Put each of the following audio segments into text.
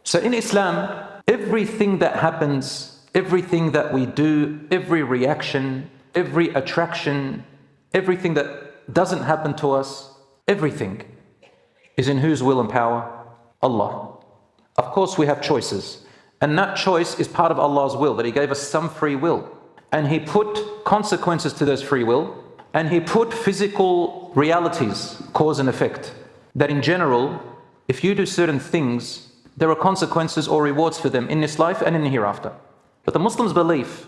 So in Islam, everything that happens, everything that we do, every reaction, every attraction, everything that doesn't happen to us, everything is in whose will and power? Allah. Of course we have choices, and that choice is part of Allah's will, that He gave us some free will, and He put consequences to those free will, and He put physical realities, cause and effect, that in general, if you do certain things, there are consequences or rewards for them in this life and in the hereafter. But the Muslim's belief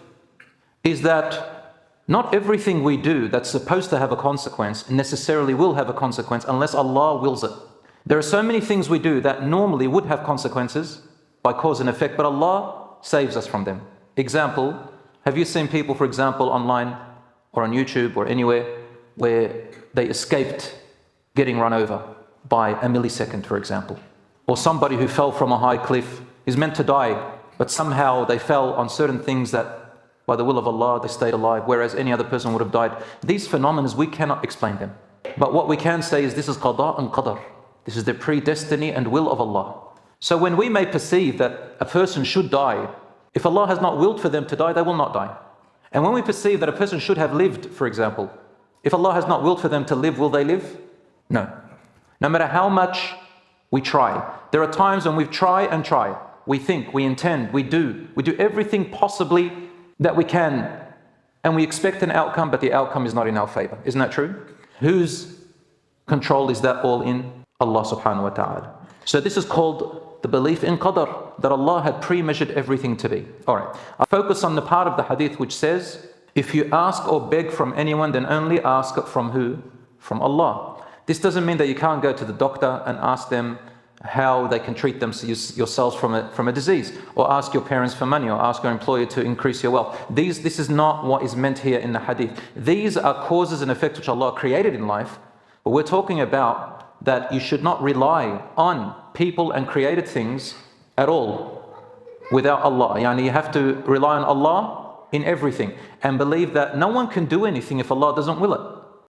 is that not everything we do that's supposed to have a consequence necessarily will have a consequence unless Allah wills it. There are so many things we do that normally would have consequences by cause and effect, but Allah saves us from them. Example, have you seen people, for example, online or on YouTube or anywhere where they escaped getting run over by a millisecond, for example? Or somebody who fell from a high cliff is meant to die, but somehow they fell on certain things that by the will of Allah they stayed alive, whereas any other person would have died. These phenomena, we cannot explain them. But what we can say is this is qada and qadar. This is the predestiny and will of Allah. So when we may perceive that a person should die, if Allah has not willed for them to die, they will not die. And when we perceive that a person should have lived, for example, if Allah has not willed for them to live, will they live? No. No matter how much we try. There are times when we try and try. We think, we intend, we do everything possibly that we can, and we expect an outcome, but the outcome is not in our favor. Isn't that true? Whose control is that all in? Allah subhanahu wa ta'ala. So this is called the belief in qadar, that Allah had pre-measured everything to be. Alright, I focus on the part of the hadith which says, if you ask or beg from anyone, then only ask from who? From Allah. This doesn't mean that you can't go to the doctor and ask them how they can treat yourselves from a disease, or ask your parents for money, or ask your employer to increase your wealth. This is not what is meant here in the hadith. These are causes and effects which Allah created in life, but we're talking about that you should not rely on people and created things at all without Allah. Yani you have to rely on Allah in everything and believe that no one can do anything if Allah doesn't will it.